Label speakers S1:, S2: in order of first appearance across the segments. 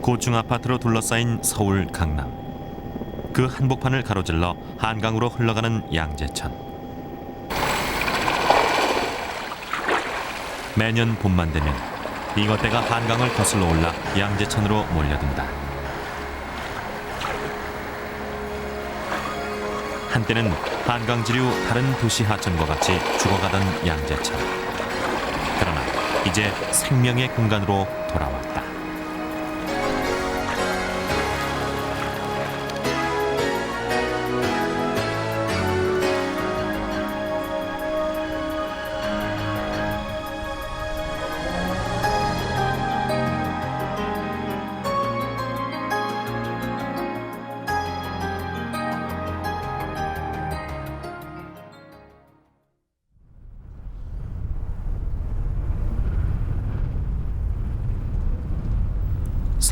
S1: 고층 아파트로 둘러싸인 서울 강남. 그 한복판을 가로질러 한강으로 흘러가는 양재천. 매년 봄만 되면 이것대가 한강을 거슬러 올라 양재천으로 몰려든다. 한때는 한강지류 다른 도시 하천과 같이 죽어가던 양재천. 그러나 이제 생명의 공간으로 돌아왔다.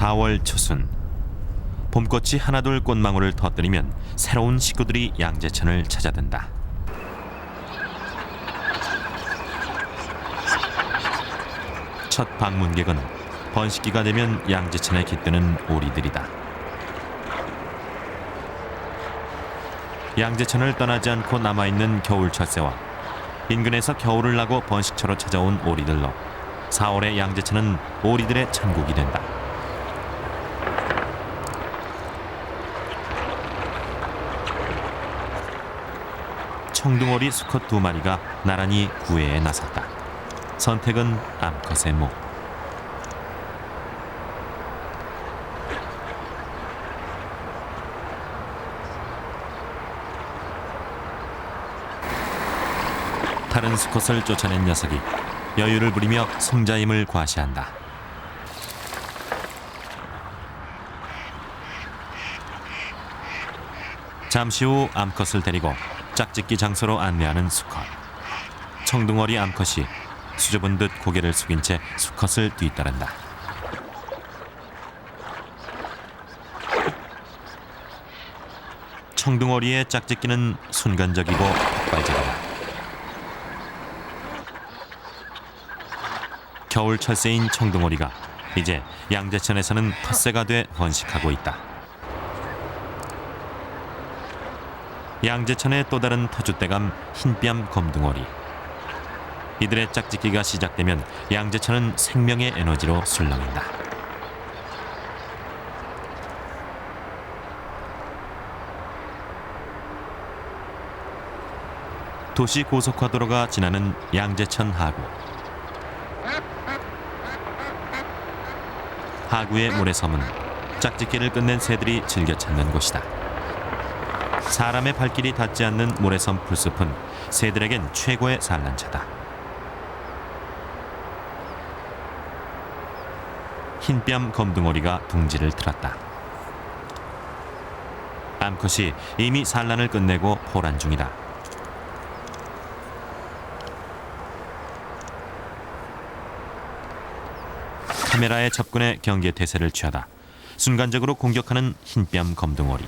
S1: (4월) 초순. 봄꽃이 하나둘 꽃망울을 터뜨리면 새로운 식구들이 양재천을 찾아든다. 첫 방문객은 번식기가 되면 양재천에 깃드는 오리들이다. 양재천을 떠나지 않고 남아있는 겨울 철새와 인근에서 겨울을 나고 번식처로 찾아온 오리들로 4월의 양재천은 오리들의 천국이 된다. 청둥오리 수컷 2마리가 나란히 구애에 나섰다. 선택은 암컷의 목. 다른 수컷을 쫓아낸 녀석이 여유를 부리며 성자임을 과시한다. 잠시 후 암컷을 데리고 짝짓기 장소로 안내하는 수컷. 청둥오리 암컷이 수줍은 듯 고개를 숙인 채 수컷을 뒤따른다. 청둥오리의 짝짓기는 순간적이고 폭발적이다. 겨울 철새인 청둥오리가 이제 양재천에서는 텃새가 돼 번식하고 있다. 양재천의 또 다른 터줏대감 흰뺨 검둥오리. 이들의 짝짓기가 시작되면 양재천은 생명의 에너지로 술렁인다. 도시 고속화도로가 지나는 양재천 하구. 하구의 모래섬은 짝짓기를 끝낸 새들이 즐겨 찾는 곳이다. 사람의 발길이 닿지 않는 모래섬 풀숲은 새들에겐 최고의 산란처다. 흰뺨 검둥오리가 둥지를 틀었다. 암컷이 이미 산란을 끝내고 포란 중이다. 카메라의 접근에 경계태세를 취하다 순간적으로 공격하는 흰뺨 검둥오리.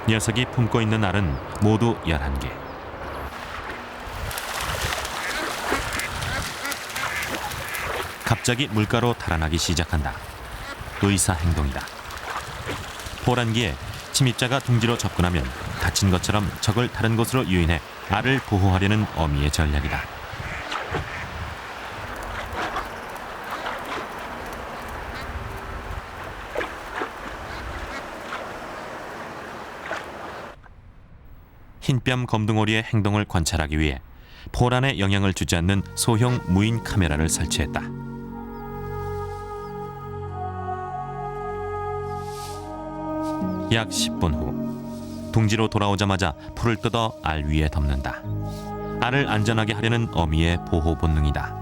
S1: 녀석이 품고 있는 알은 모두 11개. 갑자기 물가로 달아나기 시작한다. 의사 행동이다. 포란기에 침입자가 둥지로 접근하면 다친 것처럼 적을 다른 곳으로 유인해 알을 보호하려는 어미의 전략이다. 흰뺨 검둥오리의 행동을 관찰하기 위해 포란에 영향을 주지 않는 소형 무인 카메라를 설치했다. 약 10분 후 둥지로 돌아오자마자 풀을 뜯어 알 위에 덮는다. 알을 안전하게 하려는 어미의 보호 본능이다.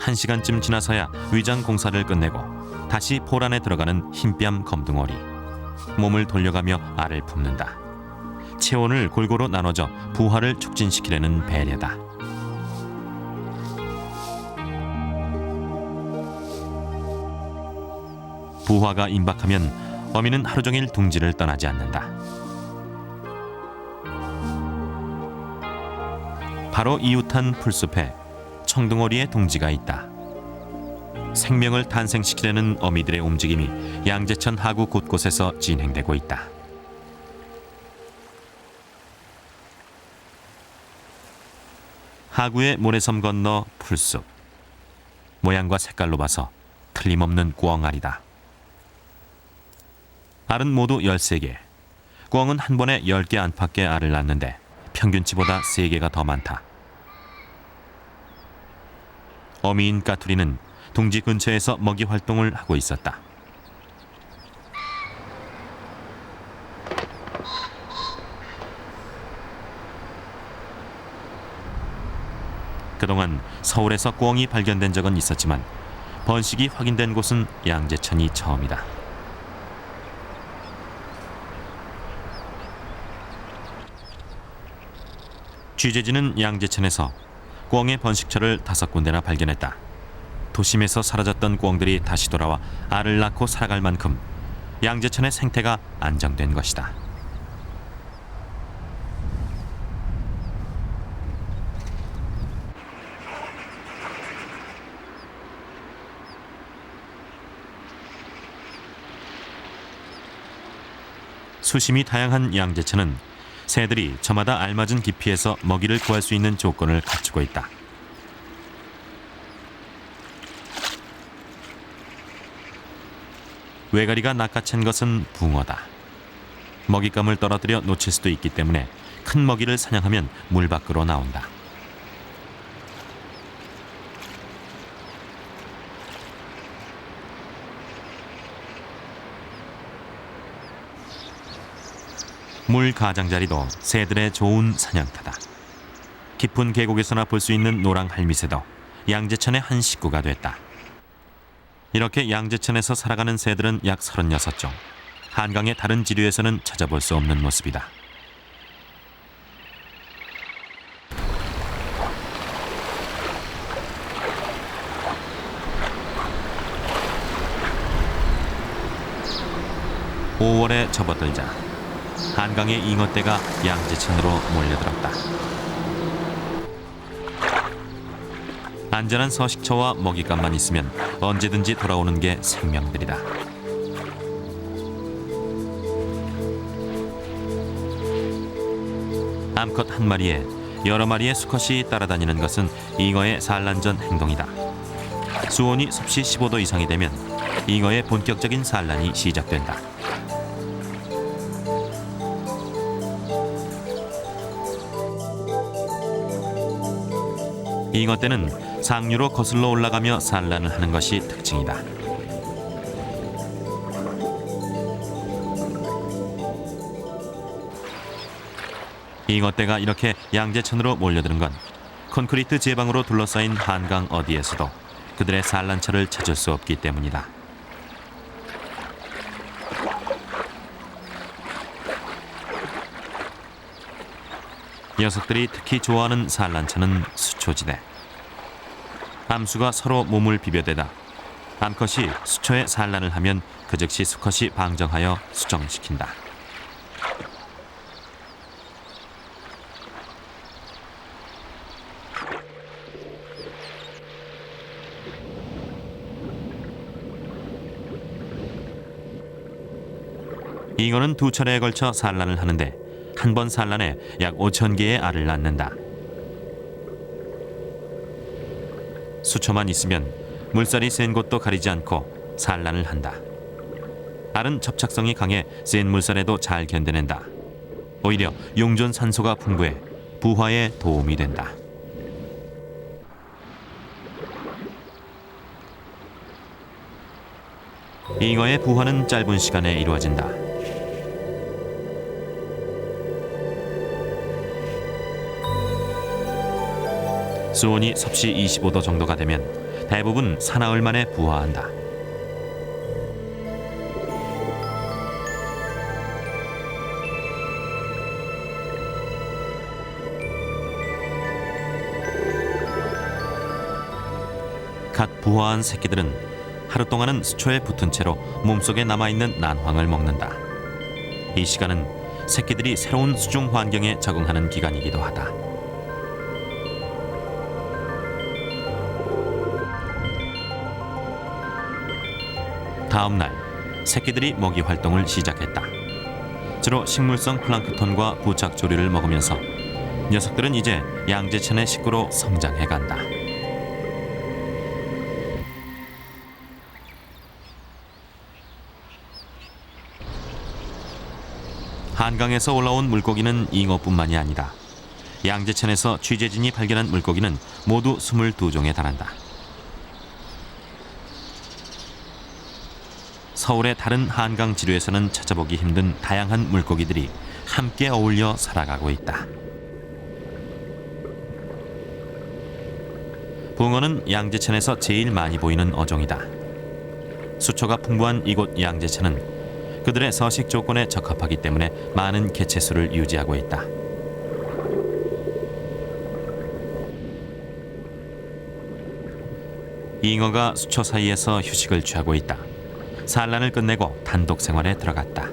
S1: 1시간쯤 지나서야 위장 공사를 끝내고 다시 포란에 들어가는 흰뺨 검둥오리. 몸을 돌려가며 알을 품는다. 체온을 골고루 나눠줘 부화를 촉진시키려는 배려다. 부화가 임박하면 어미는 하루 종일 둥지를 떠나지 않는다. 바로 이웃한 풀숲에 청둥오리의 둥지가 있다. 생명을 탄생시키려는 어미들의 움직임이 양재천 하구 곳곳에서 진행되고 있다. 하구의 모래섬 건너 풀숲. 모양과 색깔로 봐서 틀림없는 꿩알이다. 알은 모두 13개. 꿩은 한 번에 10개 안팎의 알을 낳는데 평균치보다 3개가 더 많다. 어미인 까투리는 둥지 근처에서 먹이 활동을 하고 있었다. 그동안 서울에서 꿩이 발견된 적은 있었지만 번식이 확인된 곳은 양재천이 처음이다. 취재진은 양재천에서 꿩의 번식처를 5군데나 발견했다. 도심에서 사라졌던 꿩들이 다시 돌아와 알을 낳고 살아갈 만큼 양재천의 생태가 안정된 것이다. 수심이 다양한 양재천은 새들이 저마다 알맞은 깊이에서 먹이를 구할 수 있는 조건을 갖추고 있다. 외가리가 낚아챈 것은 붕어다. 먹잇감을 떨어뜨려 놓칠 수도 있기 때문에 큰 먹이를 사냥하면 물 밖으로 나온다. 물 가장자리도 새들의 좋은 사냥터다. 깊은 계곡에서나 볼 수 있는 노랑 할미새도 양재천의 한 식구가 됐다. 이렇게 양재천에서 살아가는 새들은 약 36종. 한강의 다른 지류에서는 찾아볼 수 없는 모습이다. (5월에) 접어들자 한강의 잉어떼가 양재천으로 몰려들었다. 안전한 서식처와 먹잇감만 있으면 언제든지 돌아오는 게 생명들이다. 암컷 한 마리에 여러 마리의 수컷이 따라다니는 것은 잉어의 산란전 행동이다. 수온이 섭씨 15도 이상이 되면 잉어의 본격적인 산란이 시작된다. 잉어떼는 상류로 거슬러 올라가며 산란을 하는 것이 특징이다. 잉어떼가 이렇게 양재천으로 몰려드는 건 콘크리트 제방으로 둘러싸인 한강 어디에서도 그들의 산란처를 찾을 수 없기 때문이다. 녀석들이 특히 좋아하는 산란처는 수초지대. 암수가 서로 몸을 비벼대다 암컷이 수초에 산란을 하면 그 즉시 수컷이 방정하여 수정시킨다. 잉어는 2차례에 걸쳐 산란을 하는데 한 번 산란에 약 5,000개의 알을 낳는다. 수초만 있으면 물살이 센 곳도 가리지 않고 산란을 한다. 알은 접착성이 강해 센 물살에도 잘 견뎌낸다. 오히려 용존 산소가 풍부해 부화에 도움이 된다. 잉어의 부화는 짧은 시간에 이루어진다. 수온이 섭씨 25도 정도가 되면 대부분 사나흘 만에 부화한다. 갓 부화한 새끼들은 하루 동안은 수초에 붙은 채로 몸속에 남아있는 난황을 먹는다. 이 시간은 새끼들이 새로운 수중 환경에 적응하는 기간이기도 하다. 다음 날 새끼들이 먹이 활동을 시작했다. 주로 식물성 플랑크톤과 부착 조류를 먹으면서 녀석들은 이제 양재천의 식구로 성장해간다. 한강에서 올라온 물고기는 잉어뿐만이 아니다. 양재천에서 취재진이 발견한 물고기는 모두 22종에 달한다. 서울의 다른 한강 지류에서는 찾아보기 힘든 다양한 물고기들이 함께 어울려 살아가고 있다. 붕어는 양재천에서 제일 많이 보이는 어종이다. 수초가 풍부한 이곳 양재천은 그들의 서식 조건에 적합하기 때문에 많은 개체수를 유지하고 있다. 잉어가 수초 사이에서 휴식을 취하고 있다. 산란을 끝내고 단독 생활에 들어갔다.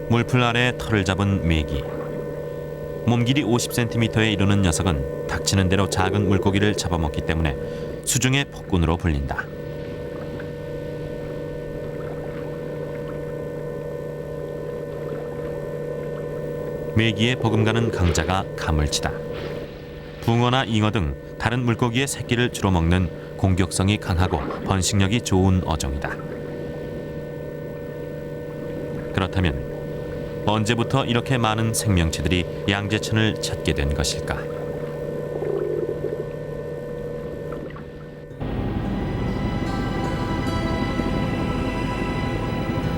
S1: 물풀 아래 털을 잡은 메기. 몸길이 50cm에 이르는 녀석은 닥치는 대로 작은 물고기를 잡아먹기 때문에 수중의 폭군으로 불린다. 메기에 버금가는 강자가 가물치다. 붕어나 잉어 등 다른 물고기의 새끼를 주로 먹는 공격성이 강하고 번식력이 좋은 어종이다. 그렇다면 언제부터 이렇게 많은 생명체들이 양재천을 찾게 된 것일까?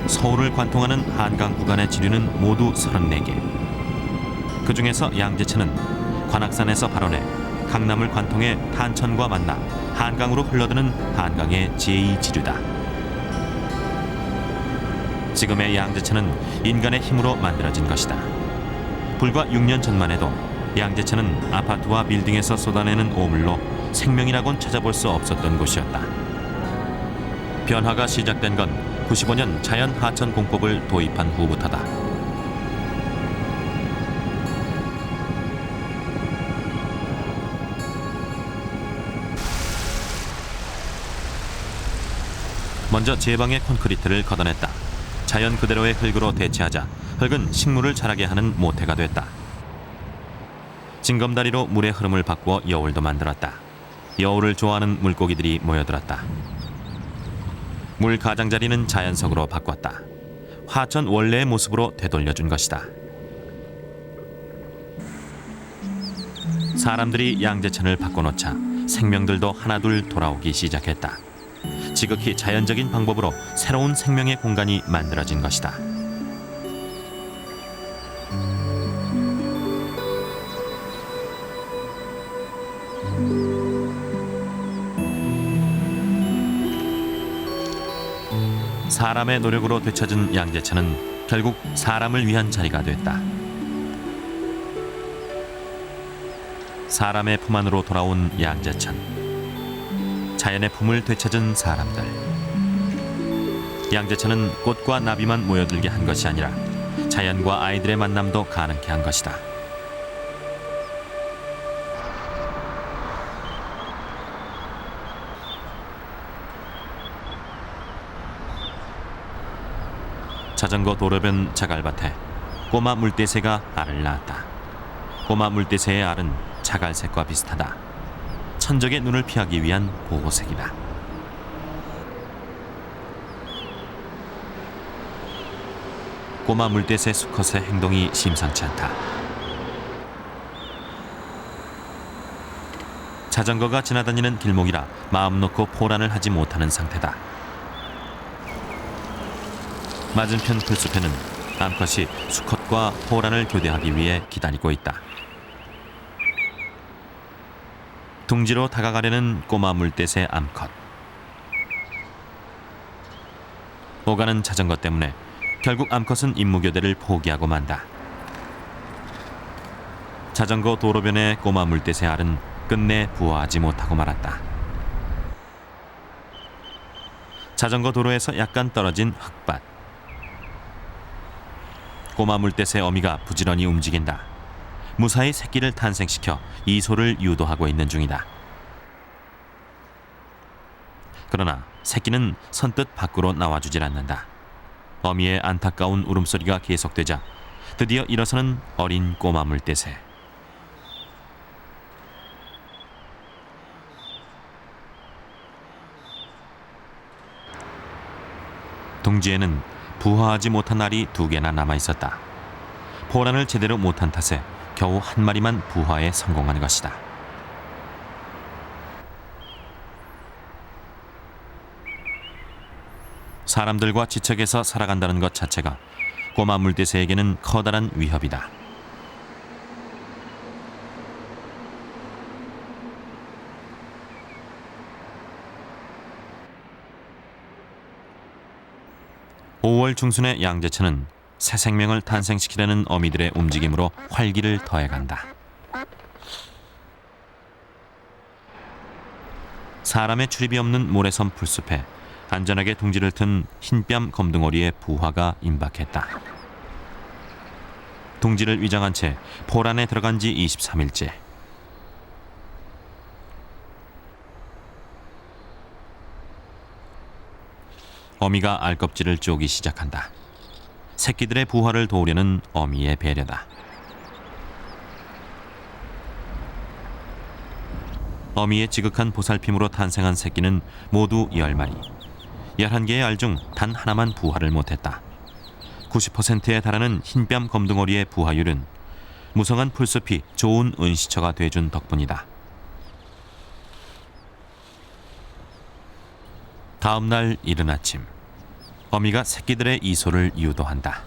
S1: 서울을 관통하는 한강 구간의 지류는 모두 34개. 그 중에서 양재천은 관악산에서 발원해 강남을 관통해 탄천과 만나 한강으로 흘러드는 한강의 제2지류다. 지금의 양재천은 인간의 힘으로 만들어진 것이다. 불과 6년 전만 해도 양재천은 아파트와 빌딩에서 쏟아내는 오물로 생명이라곤 찾아볼 수 없었던 곳이었다. 변화가 시작된 건 95년 자연하천공법을 도입한 후부터다. 먼저 제방의 콘크리트를 걷어냈다. 자연 그대로의 흙으로 대체하자 흙은 식물을 자라게 하는 모태가 됐다. 징검다리로 물의 흐름을 바꾸어 여울도 만들었다. 여울을 좋아하는 물고기들이 모여들었다. 물 가장자리는 자연석으로 바꿨다. 하천 원래의 모습으로 되돌려준 것이다. 사람들이 양재천을 바꿔놓자 생명들도 하나둘 돌아오기 시작했다. 지극히 자연적인 방법으로 새로운 생명의 공간이 만들어진 것이다. 사람의 노력으로 되찾은 양재천은 결국 사람을 위한 자리가 됐다. 사람의 품 안으로 돌아온 양재천. 자연의 품을 되찾은 사람들. 양재천은 꽃과 나비만 모여들게 한 것이 아니라 자연과 아이들의 만남도 가능케 한 것이다. 자전거 도로변 자갈밭에 꼬마 물대새가 알을 낳았다. 꼬마 물대새의 알은 자갈색과 비슷하다. 천적의 눈을 피하기 위한 보호색이다. 꼬마 물대새 수컷의 행동이 심상치 않다. 자전거가 지나다니는 길목이라 마음 놓고 포란을 하지 못하는 상태다. 맞은편 풀숲에는 암컷이 수컷과 포란을 교대하기 위해 기다리고 있다. 둥지로 다가가려는 꼬마 물대새 암컷. 오가는 자전거 때문에 결국 암컷은 임무교대를 포기하고 만다. 자전거 도로변의 꼬마 물대새 알은 끝내 부화하지 못하고 말았다. 자전거 도로에서 약간 떨어진 흙밭. 꼬마 물대새 어미가 부지런히 움직인다. 무사히 새끼를 탄생시켜 이소를 유도하고 있는 중이다. 그러나 새끼는 선뜻 밖으로 나와주질 않는다. 어미의 안타까운 울음소리가 계속되자 드디어 일어서는 어린 꼬마 물대새. 둥지에는 부화하지 못한 알이 2개나 남아 있었다. 포란을 제대로 못한 탓에 겨우 한 마리만 부화에 성공한 것이다. 사람들과 지척에서 살아간다는 것 자체가 꼬마 물대새에게는 커다란 위협이다. (5월) 중순의 양재천은 새 생명을 탄생시키려는 어미들의 움직임으로 활기를 더해간다. 사람의 출입이 없는 모래섬 풀숲에 안전하게 둥지를 튼 흰뺨 검둥어리의 부화가 임박했다. 둥지를 위장한 채 포란에 들어간 지 23일째. 어미가 알껍질을 쪼기 시작한다. 새끼들의 부화를 도우려는 어미의 배려다. 어미의 지극한 보살핌으로 탄생한 새끼는 모두 10마리. 11개의 알 중 단 하나만 부화를 못했다. 90%에 달하는 흰뺨 검둥어리의 부화율은 무성한 풀숲이 좋은 은시처가 돼준 덕분이다. 다음 날 이른 아침, 어미가 새끼들의 이소를 유도한다.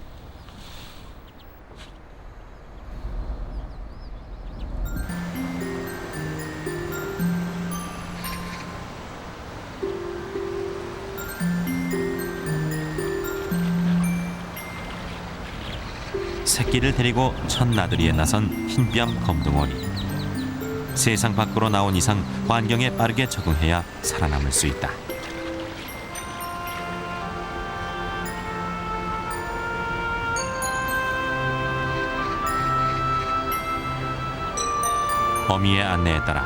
S1: 새끼를 데리고 첫 나들이에 나선 흰뺨 검둥어리. 세상 밖으로 나온 이상 환경에 빠르게 적응해야 살아남을 수 있다. 어미의 안내에 따라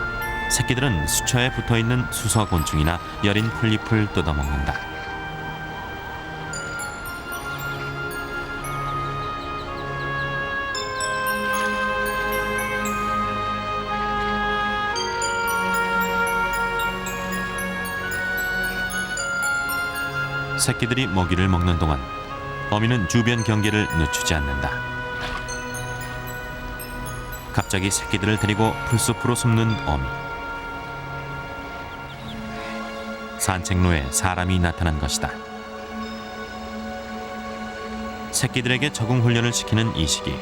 S1: 새끼들은 수초에 붙어있는 수서곤충이나 여린 폴잎을 뜯어먹는다. 새끼들이 먹이를 먹는 동안 어미는 주변 경계를 늦추지 않는다. 갑자기 새끼들을 데리고 풀숲으로 숨는 어미. 산책로에 사람이 나타난 것이다. 새끼들에게 적응 훈련을 시키는 이 시기,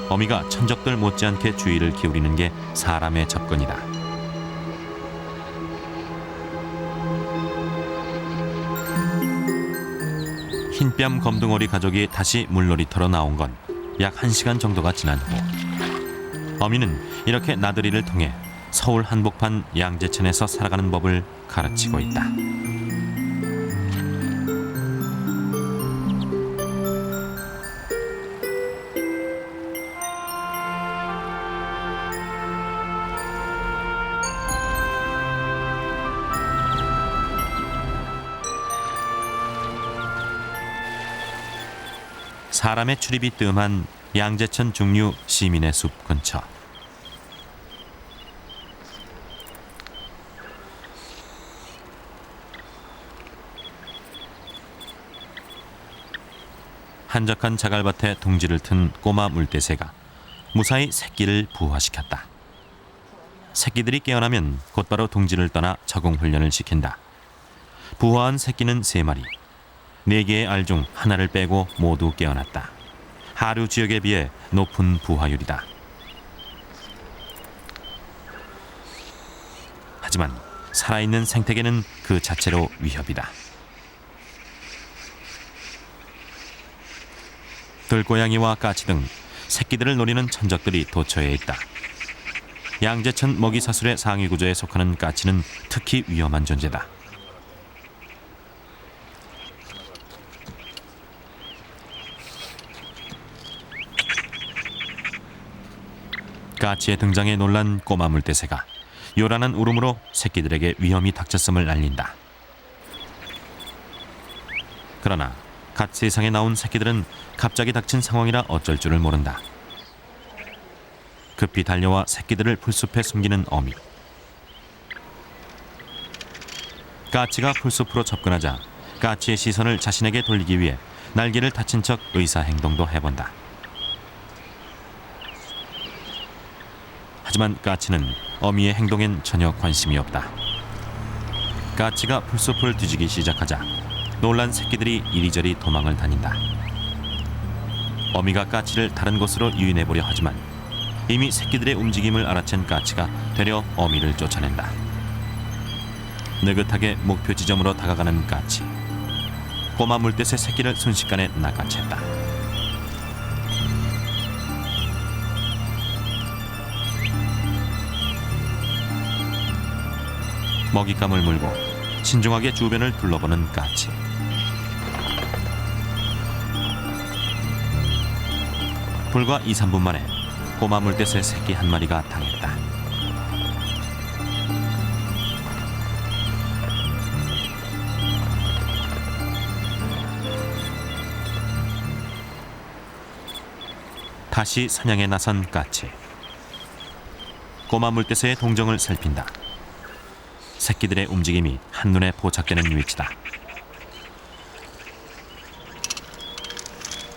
S1: 어미가 천적들 못지않게 주의를 기울이는 게 사람의 접근이다. 흰뺨 검둥어리 가족이 다시 물놀이터로 나온 건 약 1시간 정도가 지난 후, 어미는 이렇게 나들이를 통해 서울 한복판 양재천에서 살아가는 법을 가르치고 있다. 사람의 출입이 뜸한 양재천 중류 시민의 숲 근처. 한적한 자갈밭에 둥지를 튼 꼬마 물대새가 무사히 새끼를 부화시켰다. 새끼들이 깨어나면 곧바로 둥지를 떠나 적응 훈련을 시킨다. 부화한 새끼는 3마리. 4개의 알 중 하나를 빼고 모두 깨어났다. 하류 지역에 비해 높은 부화율이다. 하지만 살아있는 생태계는 그 자체로 위협이다. 들고양이와 까치 등 새끼들을 노리는 천적들이 도처에 있다. 양재천 먹이사슬의 상위 구조에 속하는 까치는 특히 위험한 존재다. 까치의 등장에 놀란 꼬마 물대새가 요란한 울음으로 새끼들에게 위험이 닥쳤음을 알린다. 그러나 갓 세상에 나온 새끼들은 갑자기 닥친 상황이라 어쩔 줄을 모른다. 급히 달려와 새끼들을 풀숲에 숨기는 어미. 까치가 풀숲으로 접근하자 까치의 시선을 자신에게 돌리기 위해 날개를 다친 척 의사 행동도 해본다. 하지만 까치는 어미의 행동엔 전혀 관심이 없다. 까치가 풀숲을 뒤지기 시작하자 놀란 새끼들이 이리저리 도망을 다닌다. 어미가 까치를 다른 곳으로 유인해보려 하지만 이미 새끼들의 움직임을 알아챈 까치가 되려 어미를 쫓아낸다. 느긋하게 목표 지점으로 다가가는 까치. 꼬마 물뜻의 새끼를 순식간에 낚아챘다. 먹잇감을 물고 신중하게 주변을 둘러보는 까치. 불과 2, 3분 만에 꼬마 물뜻의 새끼 한 마리가 당했다. 다시 사냥에 나선 까치. 꼬마 물뜻의 동정을 살핀다. 새끼들의 움직임이 한눈에 포착되는 위치다.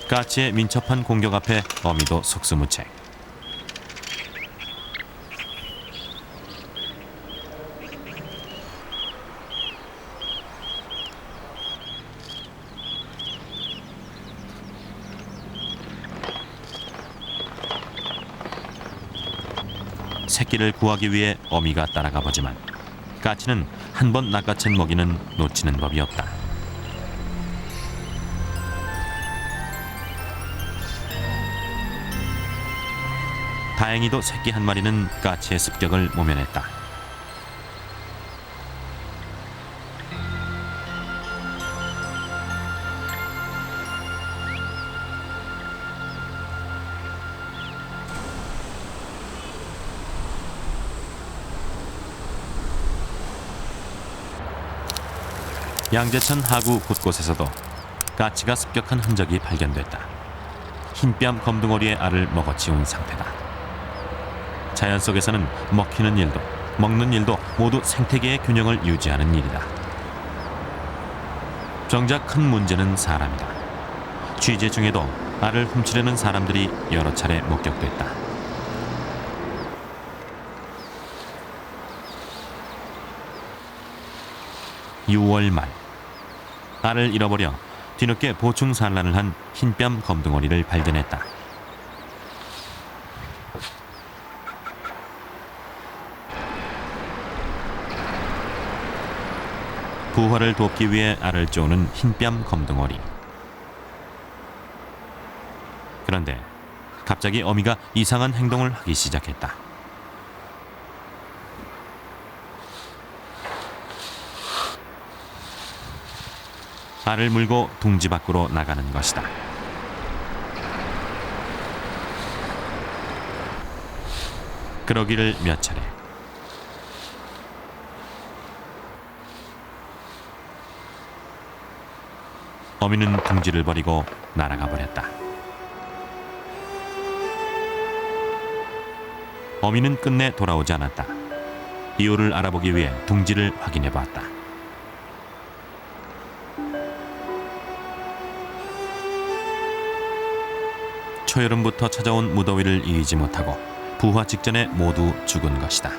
S1: 까치의 민첩한 공격 앞에 어미도 속수무책. 새끼를 구하기 위해 어미가 따라가 보지만 까치는 한 번 낚아챈 먹이는 놓치는 법이 없다. 다행히도 새끼 한 마리는 까치의 습격을 모면했다. 양재천 하구 곳곳에서도 까치가 습격한 흔적이 발견됐다. 흰뺨 검둥어리의 알을 먹어치운 상태다. 자연 속에서는 먹히는 일도 먹는 일도 모두 생태계의 균형을 유지하는 일이다. 정작 큰 문제는 사람이다. 취재 중에도 알을 훔치려는 사람들이 여러 차례 목격됐다. (6월) 말 알을 잃어버려 뒤늦게 보충 산란을 한 흰뺨 검둥어리를 발견했다. 부화를 돕기 위해 알을 쪼는 흰뺨 검둥어리. 그런데 갑자기 어미가 이상한 행동을 하기 시작했다. 알을 물고 둥지 밖으로 나가는 것이다. 그러기를 몇 차례. 어미는 둥지를 버리고 날아가 버렸다. 어미는 끝내 돌아오지 않았다. 이유를 알아보기 위해 둥지를 확인해 보았다. 초여름부터 찾아온 무더위를 이기지 못하고 부화 직전에 모두 죽은 것이다.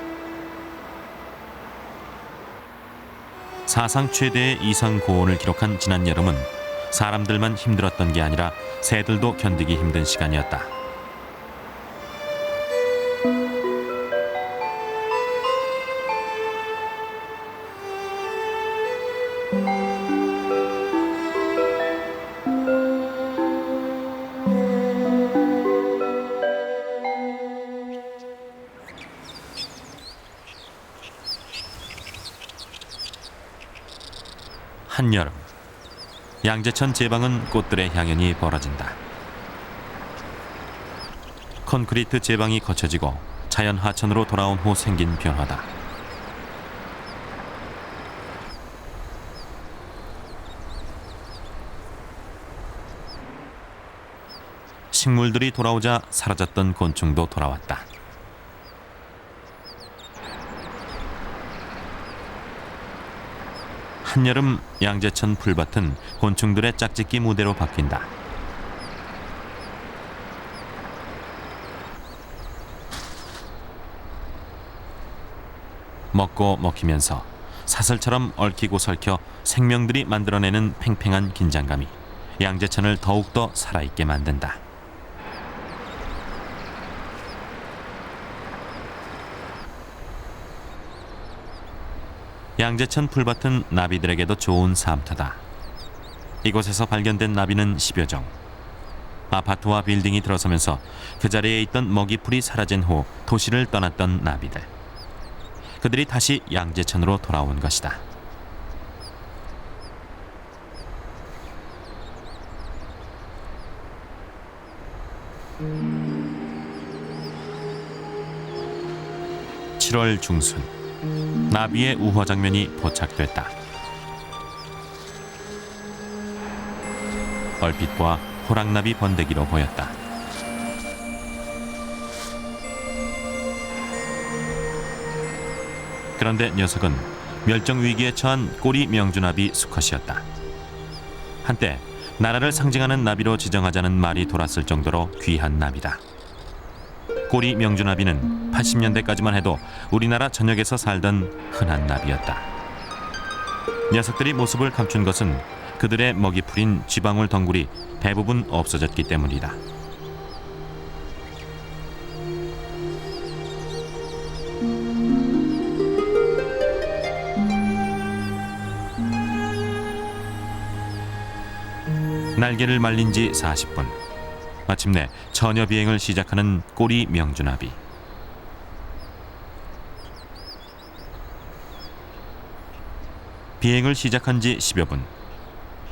S1: 사상 최대의 이상 고온을 기록한 지난 여름은 사람들만 힘들었던 게 아니라 새들도 견디기 힘든 시간이었다. 한여름 양재천 제방은 꽃들의 향연이 벌어진다. 콘크리트 제방이 거쳐지고 자연 하천으로 돌아온 후 생긴 변화다. 식물들이 돌아오자 사라졌던 곤충도 돌아왔다. 한여름 양재천 풀밭은 곤충들의 짝짓기 무대로 바뀐다. 먹고 먹히면서 사슬처럼 얽히고 설켜 생명들이 만들어내는 팽팽한 긴장감이 양재천을 더욱더 살아있게 만든다. 양재천 풀밭은 나비들에게도 좋은 삶터다. 이곳에서 발견된 나비는 10여 종. 아파트와 빌딩이 들어서면서 그 자리에 있던 먹이풀이 사라진 후 도시를 떠났던 나비들. 그들이 다시 양재천으로 돌아온 것이다. (7월) 중순 나비의 우화 장면이 포착됐다. 얼핏 봐 호랑나비 번데기로 보였다. 그런데 녀석은 멸종 위기에 처한 꼬리 명주나비 수컷이었다. 한때 나라를 상징하는 나비로 지정하자는 말이 돌았을 정도로 귀한 나비다. 꼬리 명주나비는 80년대까지만 해도 우리나라 전역에서 살던 흔한 나비였다. 녀석들이 모습을 감춘 것은 그들의 먹이풀인 쥐방울 덩굴이 대부분 없어졌기 때문이다. 날개를 말린 지 40분. 마침내 처녀 비행을 시작하는 꼬리 명주나비. 비행을 시작한 지 10여 분.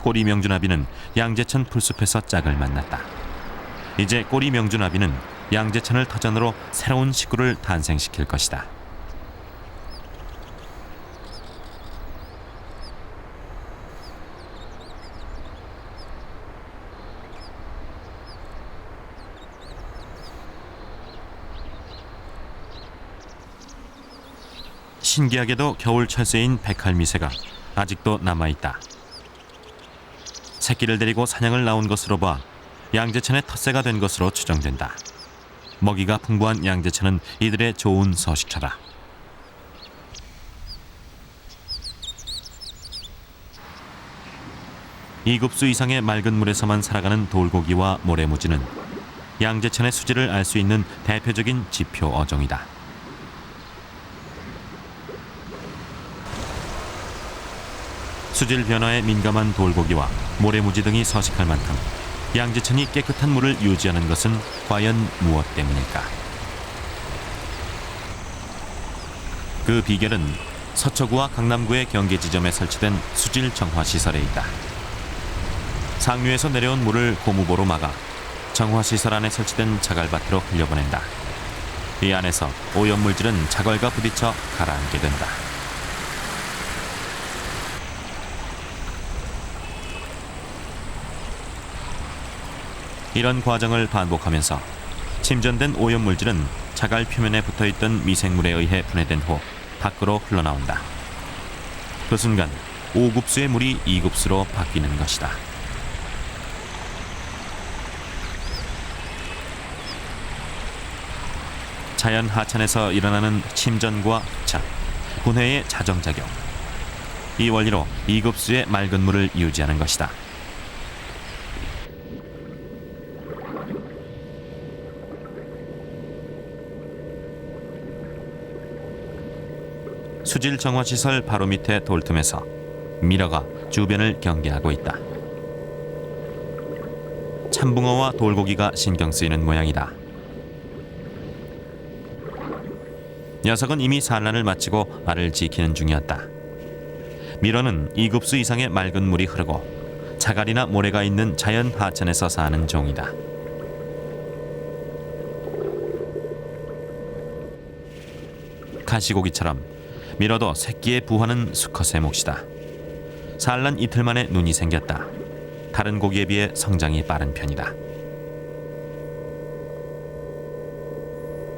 S1: 꼬리 명주나비는 양재천 풀숲에서 짝을 만났다. 이제 꼬리 명주나비는 양재천을 터전으로 새로운 식구를 탄생시킬 것이다. 신기하게도 겨울 철새인 백할미새가 아직도 남아있다. 새끼를 데리고 사냥을 나온 것으로 봐 양재천의 텃새가 된 것으로 추정된다. 먹이가 풍부한 양재천은 이들의 좋은 서식처다. 이급수 이상의 맑은 물에서만 살아가는 돌고기와 모래무지는 양재천의 수질을 알 수 있는 대표적인 지표 어종이다. 수질 변화에 민감한 돌고기와 모래무지 등이 서식할 만큼 양재천이 깨끗한 물을 유지하는 것은 과연 무엇 때문일까? 그 비결은 서초구와 강남구의 경계 지점에 설치된 수질 정화 시설에 있다. 상류에서 내려온 물을 고무보로 막아 정화 시설 안에 설치된 자갈밭으로 흘려보낸다. 이 안에서 오염물질은 자갈과 부딪혀 가라앉게 된다. 이런 과정을 반복하면서 침전된 오염물질은 자갈 표면에 붙어있던 미생물에 의해 분해된 후 밖으로 흘러나온다. 그 순간 5급수의 물이 2급수로 바뀌는 것이다. 자연 하천에서 일어나는 침전과 흡착, 분해의 자정작용. 이 원리로 2급수의 맑은 물을 유지하는 것이다. 수질 정화시설 바로 밑에 돌틈에서 미러가 주변을 경계하고 있다. 참붕어와 돌고기가 신경 쓰이는 모양이다. 녀석은 이미 산란을 마치고 알을 지키는 중이었다. 미러는 2급수 이상의 맑은 물이 흐르고 자갈이나 모래가 있는 자연 하천에서 사는 종이다. 가시고기처럼 미러도 새끼에 부화는 수컷의 몫이다. 산란 이틀 만에 눈이 생겼다. 다른 고기에 비해 성장이 빠른 편이다.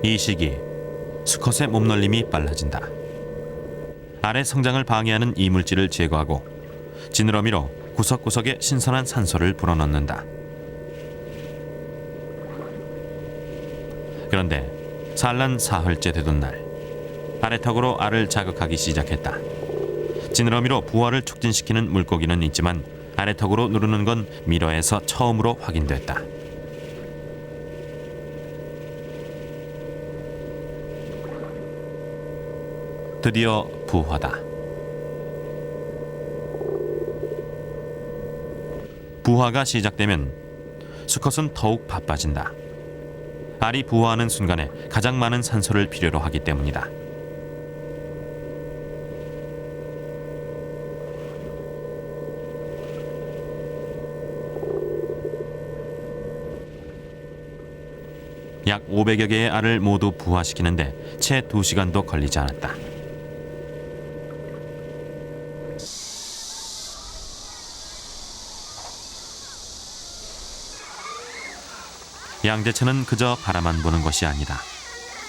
S1: 이 시기 수컷의 몸놀림이 빨라진다. 알의 성장을 방해하는 이물질을 제거하고 지느러미로 구석구석에 신선한 산소를 불어넣는다. 그런데 산란 사흘째 되던 날, 아래턱으로 알을 자극하기 시작했다. 지느러미로 부화를 촉진시키는 물고기는 있지만 아래턱으로 누르는 건 미러에서 처음으로 확인됐다. 드디어 부화다. 부화가 시작되면 수컷은 더욱 바빠진다. 알이 부화하는 순간에 가장 많은 산소를 필요로 하기 때문이다. 약 500여 개의 알을 모두 부화시키는데 채 2시간도 걸리지 않았다. 양재천은 그저 바라만 보는 것이 아니다.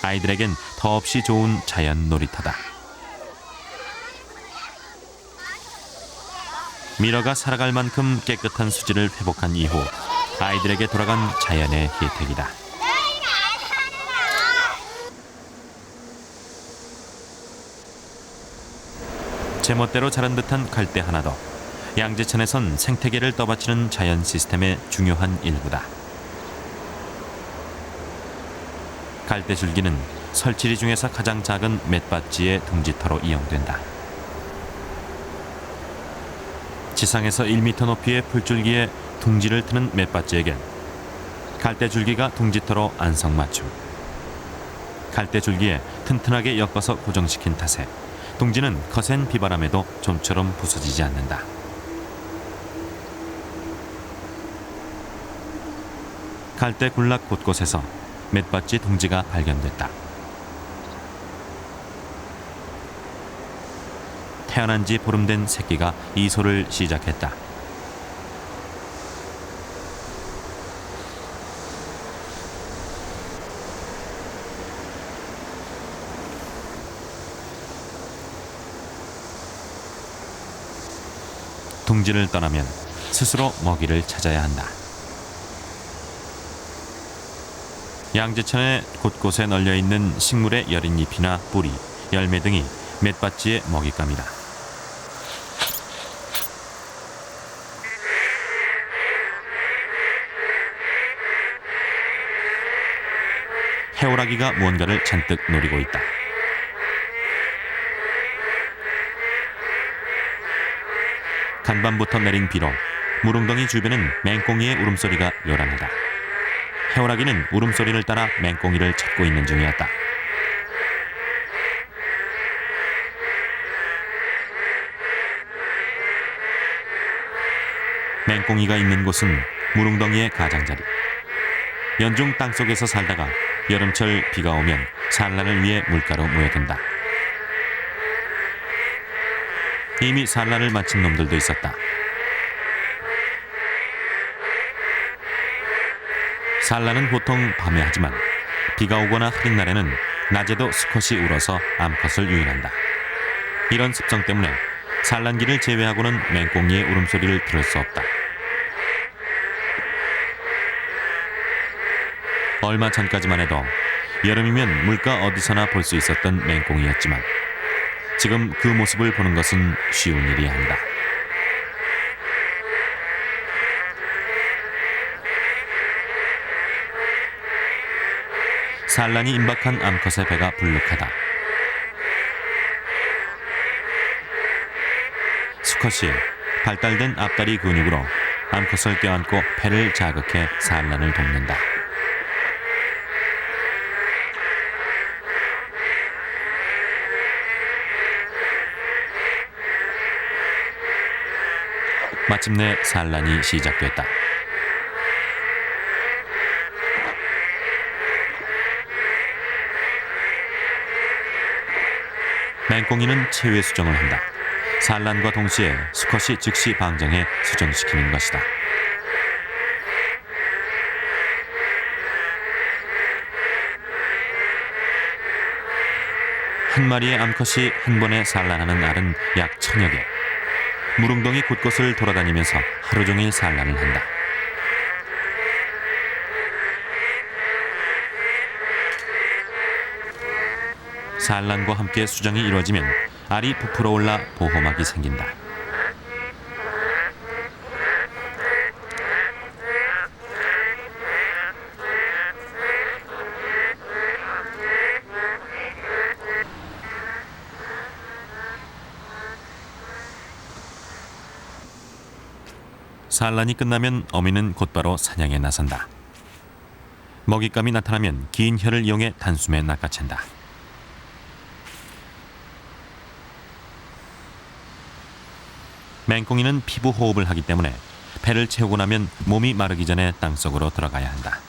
S1: 아이들에겐 더없이 좋은 자연 놀이터다. 미러가 살아갈 만큼 깨끗한 수질을 회복한 이후 아이들에게 돌아간 자연의 혜택이다. 제멋대로 자란 듯한 갈대 하나도 양재천에선 생태계를 떠받치는 자연 시스템의 중요한 일부다. 갈대줄기는 설치리 중에서 가장 작은 맷받지의 둥지터로 이용된다. 지상에서 1m 높이의 풀줄기에 둥지를 트는 맷받지에겐 갈대줄기가 둥지터로 안성맞춤. 갈대줄기에 튼튼하게 엮어서 고정시킨 탓에 둥지는 거센 비바람에도 좀처럼 부서지지 않는다. 갈대 군락 곳곳에서 맷받지 둥지가 발견됐다. 태어난 지 보름 된 새끼가 이소를 시작했다. 둥지를 떠나면 스스로 먹이를 찾아야 한다. 양재천의 곳곳에 널려있는 식물의 여린 잎이나 뿌리, 열매 등이 맷받지의 먹잇감이다. 해오라기가 무언가를 잔뜩 노리고 있다. 간밤부터 내린 비로 물웅덩이 주변은 맹꽁이의 울음소리가 요란하다. 해오라기는 울음소리를 따라 맹꽁이를 찾고 있는 중이었다. 맹꽁이가 있는 곳은 물웅덩이의 가장자리. 연중 땅속에서 살다가 여름철 비가 오면 산란을 위해 물가로 모여든다. 이미 산란을 마친 놈들도 있었다. 산란은 보통 밤에 하지만 비가 오거나 흐린 날에는 낮에도 수컷이 울어서 암컷을 유인한다. 이런 습성 때문에 산란기를 제외하고는 맹꽁이의 울음소리를 들을 수 없다. 얼마 전까지만 해도 여름이면 물가 어디서나 볼 수 있었던 맹꽁이였지만 지금 그 모습을 보는 것은 쉬운 일이 아니다. 산란이 임박한 암컷의 배가 불룩하다. 수컷이 발달된 앞다리 근육으로 암컷을 껴안고 배를 자극해 산란을 돕는다. 마침내 산란이 시작됐다. 맹꽁이는 체외 수정을 한다. 산란과 동시에 수컷이 즉시 방정해 수정시키는 것이다. 한 마리의 암컷이 한 번에 산란하는 알은 약 1000여 개. 무릉덩이 곳곳을 돌아다니면서 하루 종일 산란을 한다. 산란과 함께 수정이 이루어지면 알이 부풀어 올라 보호막이 생긴다. 산란이 끝나면 어미는 곧바로 사냥에 나선다. 먹잇감이 나타나면 긴 혀를 이용해 단숨에 낚아챈다. 맹꽁이는 피부 호흡을 하기 때문에 배를 채우고 나면 몸이 마르기 전에 땅속으로 들어가야 한다.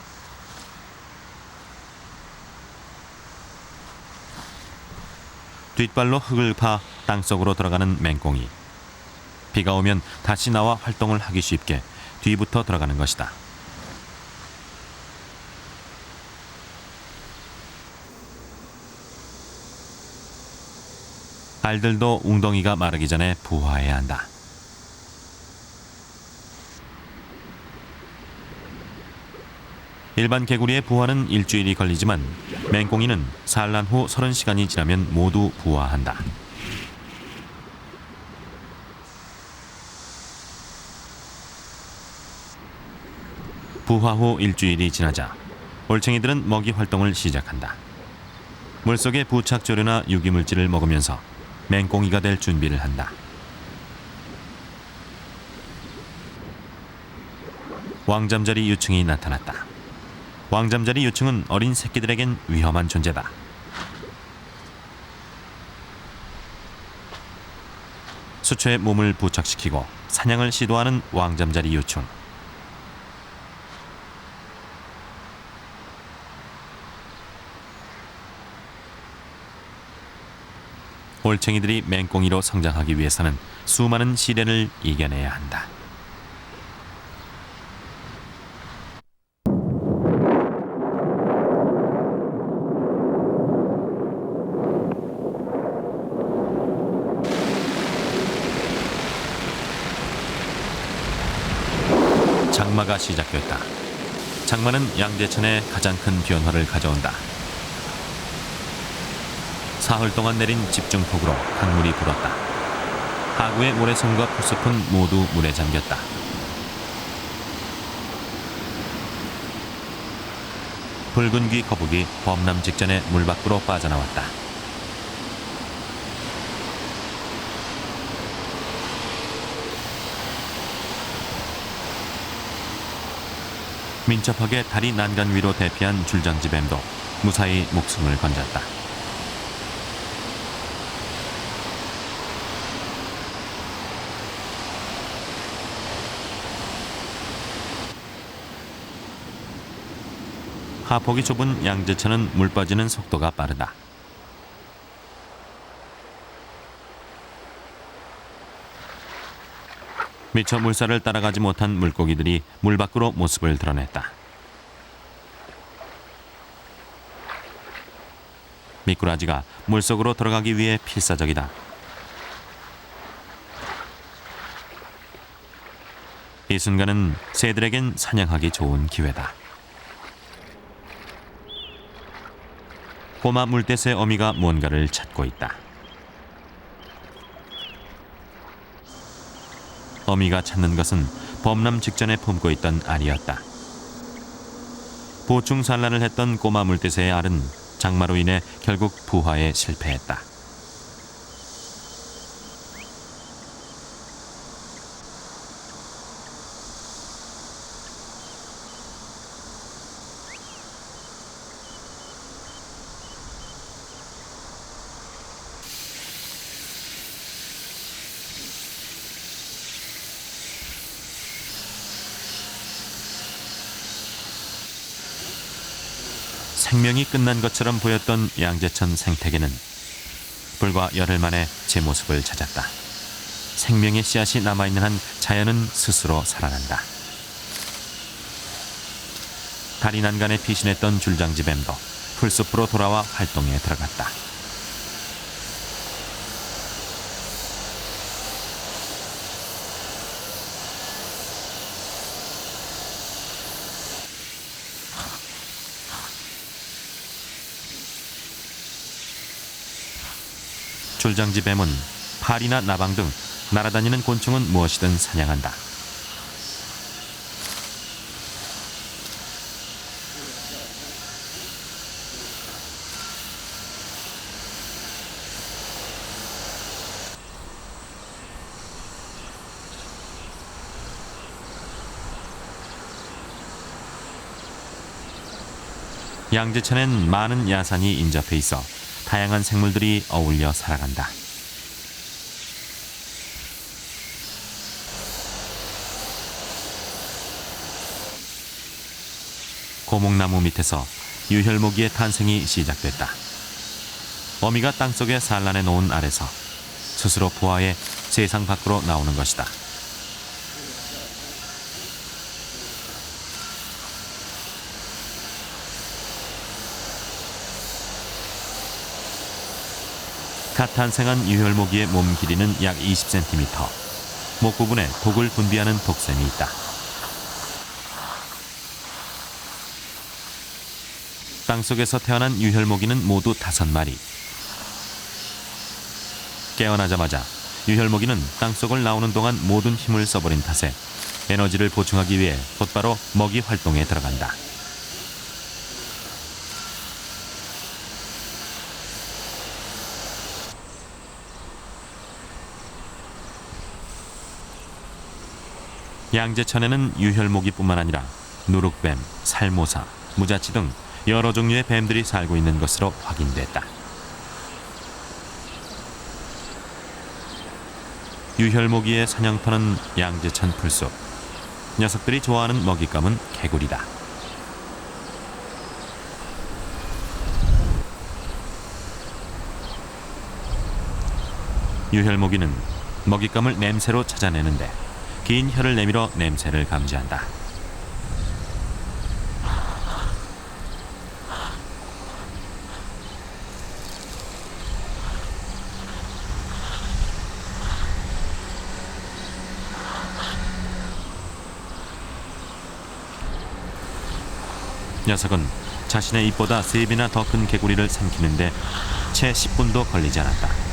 S1: 뒷발로 흙을 파 땅속으로 들어가는 맹꽁이. 비가 오면 다시 나와 활동을 하기 쉽게 뒤부터 들어가는 것이다. 알들도 웅덩이가 마르기 전에 부화해야 한다. 일반 개구리의 부화는 일주일이 걸리지만 맹꽁이는 산란 후 30시간이 지나면 모두 부화한다. 부화 후 일주일이 지나자 올챙이들은 먹이 활동을 시작한다. 물속의 부착조류나 유기물질을 먹으면서 맹꽁이가 될 준비를 한다. 왕잠자리 유충이 나타났다. 왕잠자리 유충은 어린 새끼들에겐 위험한 존재다. 수초에 몸을 부착시키고 사냥을 시도하는 왕잠자리 유충. 올챙이들이 맹꽁이로 성장하기 위해서는 수많은 시련을 이겨내야 한다. 장마가 시작됐다. 장마는 양재천에 가장 큰 변화를 가져온다. 사흘 동안 내린 집중폭우로 강물이 불었다. 하구의 모래성과 풀숲은 모두 물에 잠겼다. 붉은 귀 거북이 범람 직전에 물 밖으로 빠져나왔다. 민첩하게 다리 난간 위로 대피한 줄장지뱀도 무사히 목숨을 건졌다. 하폭이 좁은 양재천은 물 빠지는 속도가 빠르다. 미처 물살을 따라가지 못한 물고기들이 물 밖으로 모습을 드러냈다. 미꾸라지가 물속으로 들어가기 위해 필사적이다. 이 순간은 새들에겐 사냥하기 좋은 기회다. 꼬마 물대새 어미가 뭔가를 찾고 있다. 어미가 찾는 것은 범람 직전에 품고 있던 알이었다. 보충 산란을 했던 꼬마 물대새의 알은 장마로 인해 결국 부화에 실패했다. 생명이 끝난 것처럼 보였던 양재천 생태계는 불과 열흘 만에 제 모습을 찾았다. 생명의 씨앗이 남아있는 한 자연은 스스로 살아난다. 다리 난간에 피신했던 줄장지뱀도 풀숲으로 돌아와 활동에 들어갔다. 줄장지 뱀은 파리나 나방 등 날아다니는 곤충은 무엇이든 사냥한다. 양재천엔 많은 야산이 인접해 있어 다양한 생물들이 어울려 살아간다. 고목나무 밑에서 유혈모기의 탄생이 시작됐다. 어미가 땅속에 산란해 놓은 알에서 스스로 부화해 세상 밖으로 나오는 것이다. 갓 탄생한 유혈모기의 몸 길이는 약 20cm, 목 부분에 독을 분비하는 독샘이 있다. 땅속에서 태어난 유혈모기는 모두 5마리. 깨어나자마자 유혈모기는 땅속을 나오는 동안 모든 힘을 써버린 탓에 에너지를 보충하기 위해 곧바로 먹이 활동에 들어간다. 양재천에는 유혈모기뿐만 아니라 누룩뱀, 살모사, 무자치 등 여러 종류의 뱀들이 살고 있는 것으로 확인됐다. 유혈모기의 사냥터는 양재천 풀숲. 녀석들이 좋아하는 먹잇감은 개구리다. 유혈모기는 먹잇감을 냄새로 찾아내는데 긴 혀를 내밀어 냄새를 감지한다. 녀석은 자신의 입보다 3배나 더 큰 개구리를 삼키는데 채 10분도 걸리지 않았다.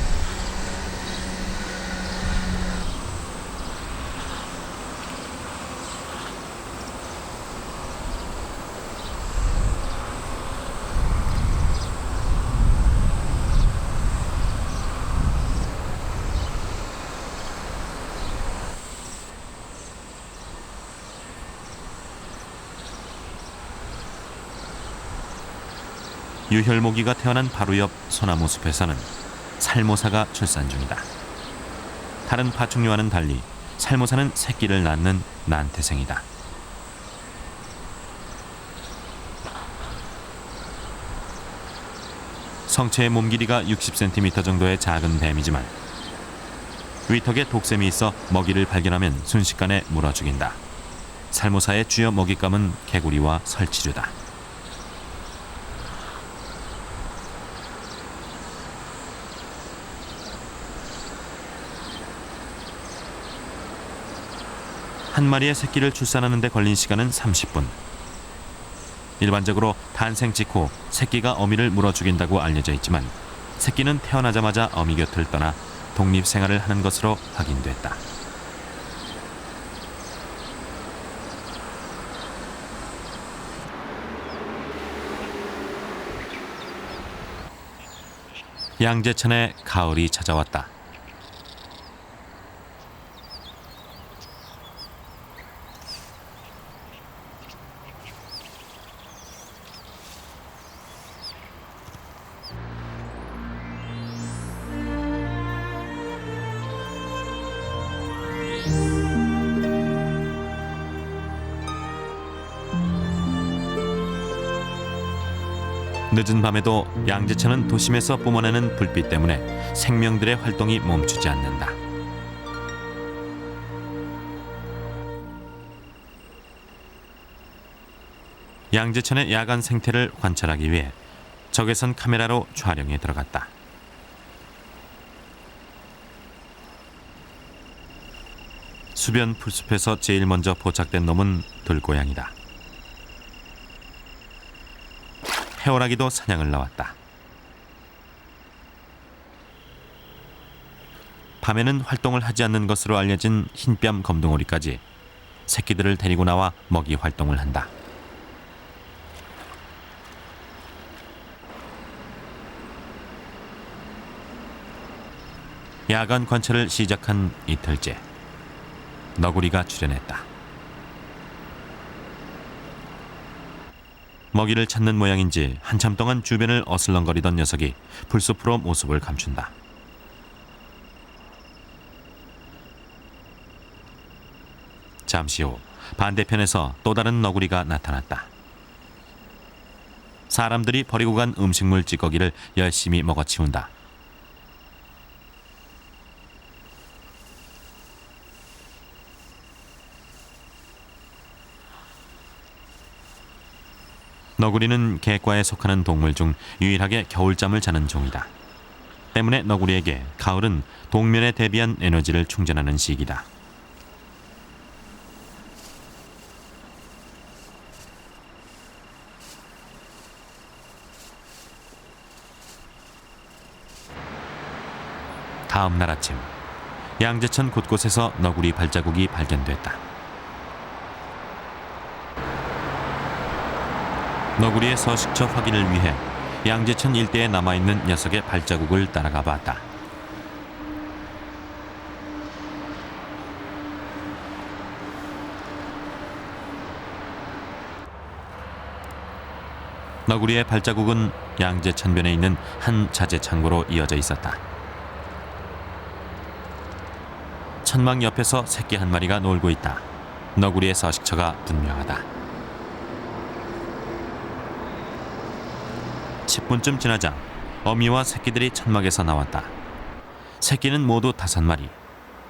S1: 유혈모기가 태어난 바로 옆 소나무 숲에서는 살모사가 출산 중이다. 다른 파충류와는 달리 살모사는 새끼를 낳는 난태생이다. 성체의 몸 길이가 60cm 정도의 작은 뱀이지만 위턱에 독샘이 있어 먹이를 발견하면 순식간에 물어 죽인다. 살모사의 주요 먹잇감은 개구리와 설치류다. 한 마리의 새끼를 출산하는 데 걸린 시간은 30분. 일반적으로 탄생 직후 새끼가 어미를 물어 죽인다고 알려져 있지만 새끼는 태어나자마자 어미 곁을 떠나 독립생활을 하는 것으로 확인됐다. 양재천에 가을이 찾아왔다. 늦은 밤에도 양재천은 도심에서 뿜어내는 불빛 때문에 생명들의 활동이 멈추지 않는다. 양재천의 야간 생태를 관찰하기 위해 적외선 카메라로 촬영에 들어갔다. 수변 풀숲에서 제일 먼저 포착된 놈은 들고양이다. 해오라기도 사냥을 나왔다. 밤에는 활동을 하지 않는 것으로 알려진 흰뺨 검둥오리까지 새끼들을 데리고 나와 먹이 활동을 한다. 야간 관찰을 시작한 이틀째, 너구리가 출현했다. 먹이를 찾는 모양인지 한참 동안 주변을 어슬렁거리던 녀석이 풀숲으로 모습을 감춘다. 잠시 후 반대편에서 또 다른 너구리가 나타났다. 사람들이 버리고 간 음식물 찌꺼기를 열심히 먹어치운다. 너구리는 객과에 속하는 동물 중 유일하게 겨울잠을 자는 종이다. 때문에 너구리에게 가을은 동면에 대비한 에너지를 충전하는 시기다. 다음 날 아침, 양재천 곳곳에서 너구리 발자국이 발견됐다. 너구리의 서식처 확인을 위해 양재천 일대에 남아있는 녀석의 발자국을 따라가 봤다. 너구리의 발자국은 양재천변에 있는 한 자재 창고로 이어져 있었다. 천막 옆에서 새끼 한 마리가 놀고 있다. 너구리의 서식처가 분명하다. 10분쯤 지나자 어미와 새끼들이 천막에서 나왔다. 새끼는 모두 5마리.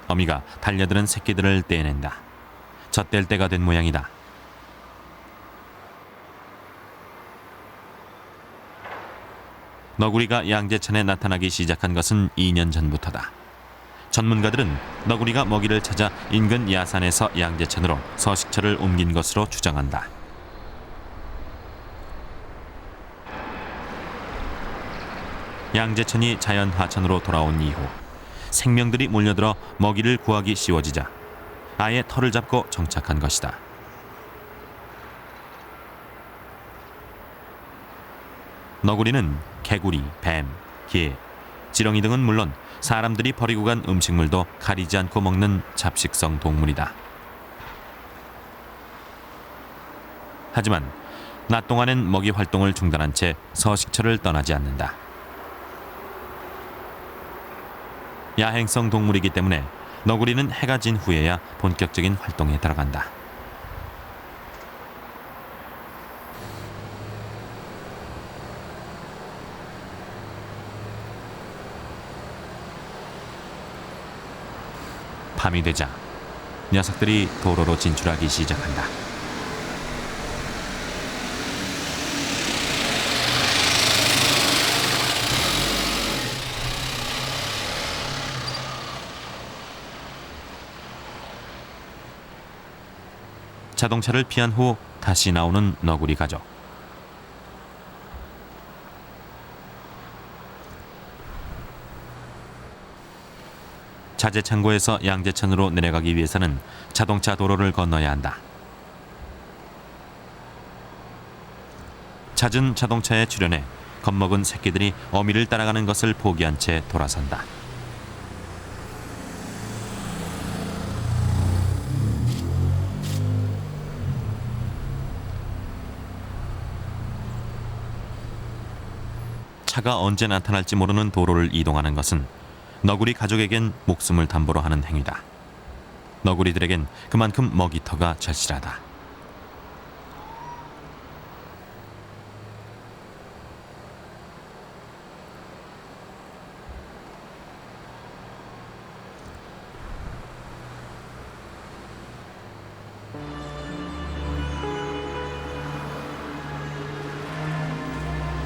S1: 어미가 달려드는 새끼들을 떼낸다. 젖될 때가 된 모양이다. 너구리가 양재천에 나타나기 시작한 것은 2년 전부터다. 전문가들은 너구리가 먹이를 찾아 인근 야산에서 양재천으로 서식처를 옮긴 것으로 추정한다. 양재천이 자연 하천으로 돌아온 이후 생명들이 몰려들어 먹이를 구하기 쉬워지자 아예 털을 잡고 정착한 것이다. 너구리는 개구리, 뱀, 개, 지렁이 등은 물론 사람들이 버리고 간 음식물도 가리지 않고 먹는 잡식성 동물이다. 하지만 낮 동안엔 먹이 활동을 중단한 채 서식처를 떠나지 않는다. 야행성 동물이기 때문에 너구리는 해가 진 후에야 본격적인 활동에 들어간다. 밤이 되자 녀석들이 도로로 진출하기 시작한다. 자동차를 피한 후 다시 나오는 너구리 가족. 자재 창고에서 양재천으로 내려가기 위해서는 자동차 도로를 건너야 한다. 잦은 자동차에 출연해 겁먹은 새끼들이 어미를 따라가는 것을 포기한 채 돌아선다. 차가 언제 나타날지 모르는 도로를 이동하는 것은 너구리 가족에겐 목숨을 담보로 하는 행위다. 너구리들에겐 그만큼 먹이터가 절실하다.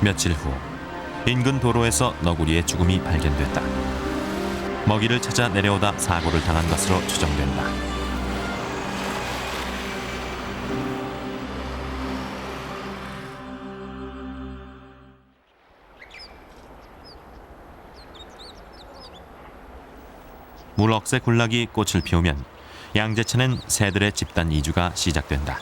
S1: 며칠 후 인근 도로에서 너구리의 죽음이 발견됐다. 먹이를 찾아 내려오다 사고를 당한 것으로 추정된다. 물억새 군락이 꽃을 피우면 양재천엔 새들의 집단 이주가 시작된다.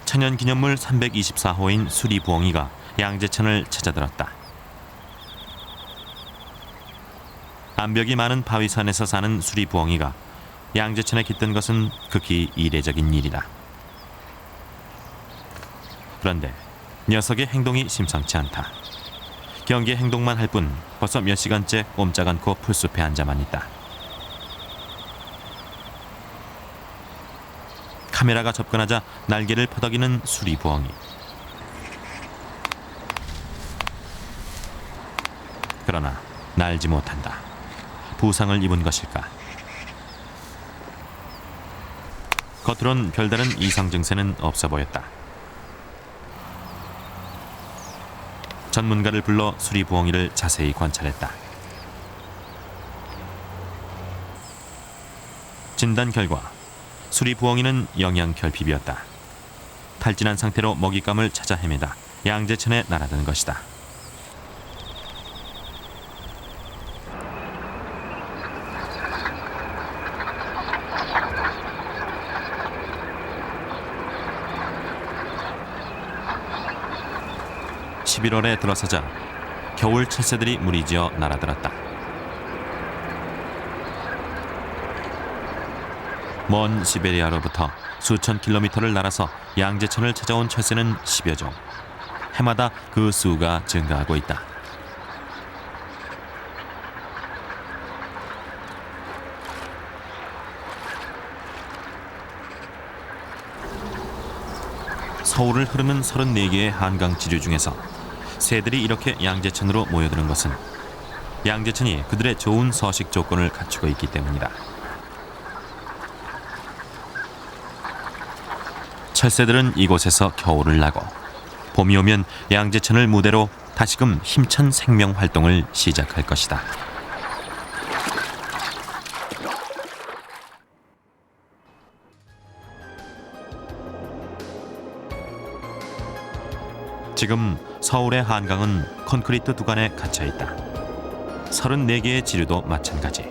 S1: 천연기념물 324호인 수리부엉이가 양재천을 찾아들었다. 암벽이 많은 바위산에서 사는 수리부엉이가 양재천에 깃든 것은 극히 이례적인 일이다. 그런데 녀석의 행동이 심상치 않다. 경계 행동만 할 뿐 벌써 몇 시간째 꼼짝 않고 풀숲에 앉아만 있다. 카메라가 접근하자 날개를 퍼덕이는 수리부엉이. 그러나 날지 못한다. 부상을 입은 것일까? 겉으론 별다른 이상 증세는 없어 보였다. 전문가를 불러 수리부엉이를 자세히 관찰했다. 진단 결과 수리부엉이는 영양결핍이었다. 탈진한 상태로 먹잇감을 찾아 헤매다 양재천에 날아든 것이다. (11월에) 들어서자 겨울 철새들이 무리지어 날아들었다. 먼 시베리아로부터 수천 킬로미터를 날아서 양재천을 찾아온 철새는 10여 종. 해마다 그 수가 증가하고 있다. 서울을 흐르는 34개의 한강 지류 중에서 새들이 이렇게 양재천으로 모여드는 것은 양재천이 그들의 좋은 서식 조건을 갖추고 있기 때문이다. 철새들은 이곳에서 겨울을 나고 봄이 오면 양재천을 무대로 다시금 힘찬 생명 활동을 시작할 것이다. 지금 서울의 한강은 콘크리트 두간에 갇혀 있다. 34개의 지류도 마찬가지.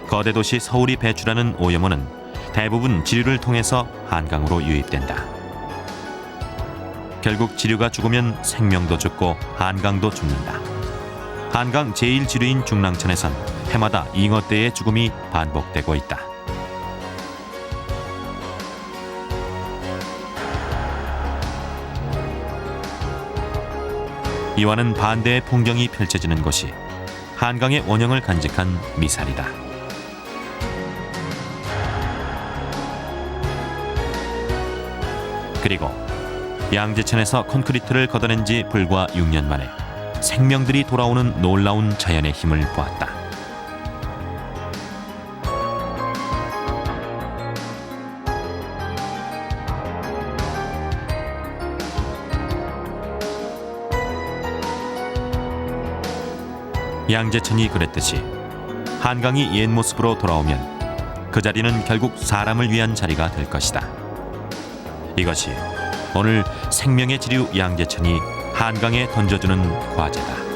S1: 거대 도시 서울이 배출하는 오염원은 대부분 지류를 통해서 한강으로 유입된다. 결국 지류가 죽으면 생명도 죽고 한강도 죽는다. 한강 제1지류인 중랑천에선 해마다 잉어떼의 죽음이 반복되고 있다. 이와는 반대의 풍경이 펼쳐지는 곳이 한강의 원형을 간직한 미사리다. 그리고 양재천에서 콘크리트를 걷어낸 지 불과 6년 만에 생명들이 돌아오는 놀라운 자연의 힘을 보았다. 양재천이 그랬듯이 한강이 옛 모습으로 돌아오면 그 자리는 결국 사람을 위한 자리가 될 것이다. 이것이 오늘 생명의 지류 양재천이 한강에 던져주는 과제다.